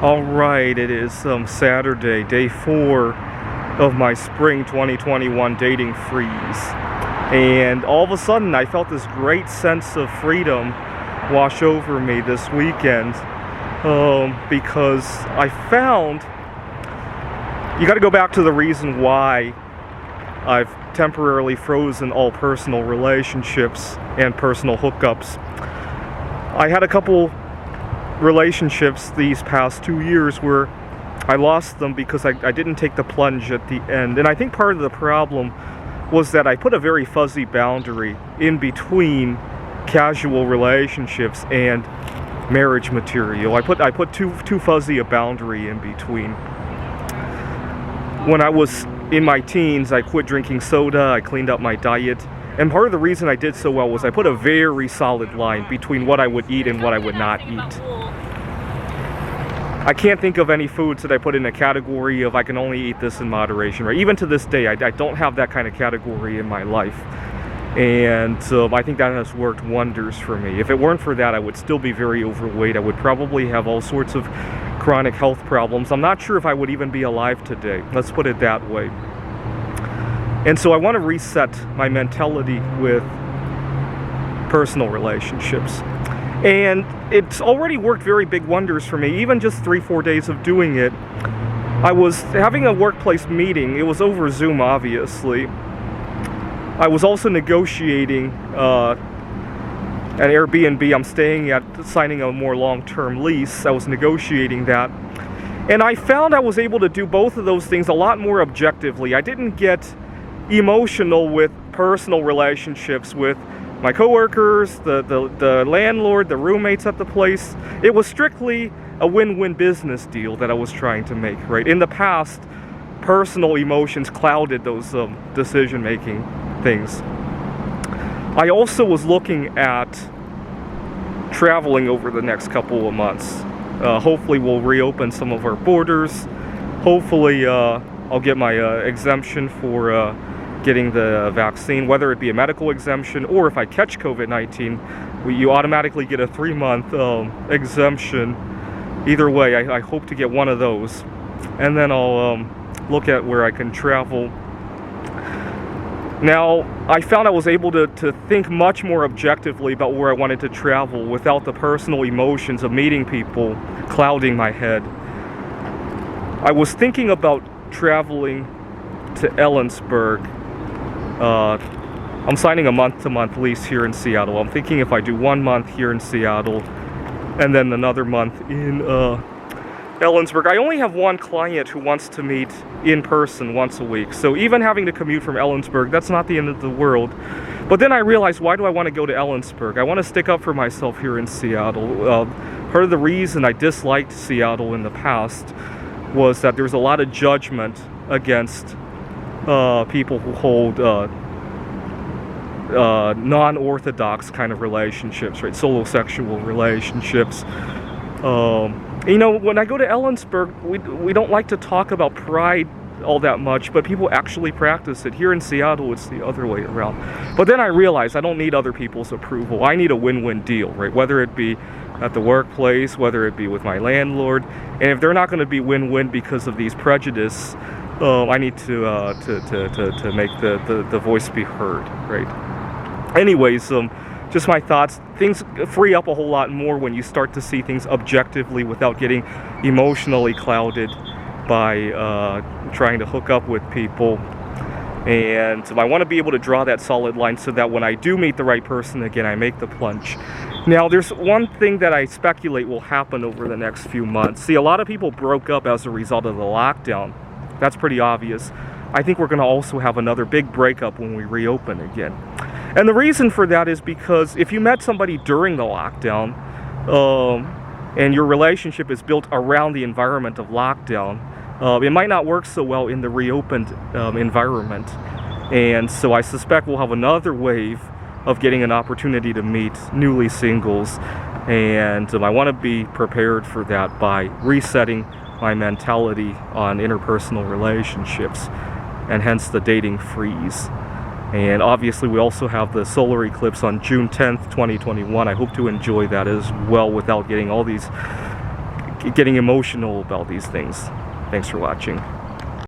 All right, it is Saturday, day 4 of my spring 2021 dating freeze. And all of a sudden, I felt this great sense of freedom wash over me this weekend because I found you got to go back to the reason why I've temporarily frozen all personal relationships and personal hookups. I had a couple relationships these past 2 years where I lost them because I didn't take the plunge at the end. And I think part of the problem was that I put a very fuzzy boundary in between casual relationships and marriage material. I put too fuzzy a boundary in between. When I was in my teens, I quit drinking soda, I cleaned up my diet, and part of the reason I did so well was I put a very solid line between what I would eat and what I would not eat. I can't think of any foods that I put in a category of I can only eat this in moderation, right? Even to this day, I don't have that kind of category in my life. And I think that has worked wonders for me. If it weren't for that, I would still be very overweight. I would probably have all sorts of chronic health problems. I'm not sure if I would even be alive today. Let's put it that way. And so I want to reset my mentality with personal relationships. And it's already worked very big wonders for me, even just 3-4 days of doing it. I was having a workplace meeting. It was over Zoom, obviously. I was also negotiating an Airbnb I'm staying at, signing a more long-term lease. I was negotiating that. And I found I was able to do both of those things a lot more objectively. I didn't get emotional with personal relationships with my coworkers, the landlord, the roommates at the place. It was strictly a win-win business deal that I was trying to make, right? In the past, personal emotions clouded those decision-making things. I also was looking at traveling over the next couple of months. Hopefully we'll reopen some of our borders. Hopefully I'll get my exemption for getting the vaccine, whether it be a medical exemption or if I catch COVID-19, you automatically get a 3-month exemption. Either way, I hope to get one of those. And then I'll look at where I can travel. Now, I found I was able to think much more objectively about where I wanted to travel without the personal emotions of meeting people clouding my head. I was thinking about traveling to Ellensburg. I'm signing a month-to-month lease here in Seattle. I'm thinking if I do 1 month here in Seattle and then another month in Ellensburg. I only have one client who wants to meet in person once a week. So even having to commute from Ellensburg, that's not the end of the world. But then I realized, why do I want to go to Ellensburg? I want to stick up for myself here in Seattle. Part of the reason I disliked Seattle in the past was that there's a lot of judgment against people who hold non-orthodox kind of relationships, right? Solo-sexual relationships. You know, when I go to Ellensburg, we don't like to talk about pride all that much, but people actually practice it. Here in Seattle, it's the other way around. But then I realized I don't need other people's approval. I need a win-win deal, right? Whether it be at the workplace, whether it be with my landlord. And if they're not going to be win-win because of these prejudice, I need to make the voice be heard, right? Anyways, just my thoughts. Things free up a whole lot more when you start to see things objectively without getting emotionally clouded by trying to hook up with people. And I want to be able to draw that solid line so that when I do meet the right person again, I make the plunge. Now, there's one thing that I speculate will happen over the next few months. See, a lot of people broke up as a result of the lockdown. That's pretty obvious. I think we're going to also have another big breakup when we reopen again. And the reason for that is because if you met somebody during the lockdown, and your relationship is built around the environment of lockdown, it might not work so well in the reopened environment. And so I suspect we'll have another wave of getting an opportunity to meet newly singles. And I want to be prepared for that by resetting my mentality on interpersonal relationships, and hence the dating freeze. And obviously we also have the solar eclipse on June 10th, 2021. I hope to enjoy that as well without getting all these getting emotional about these things. Thanks for watching.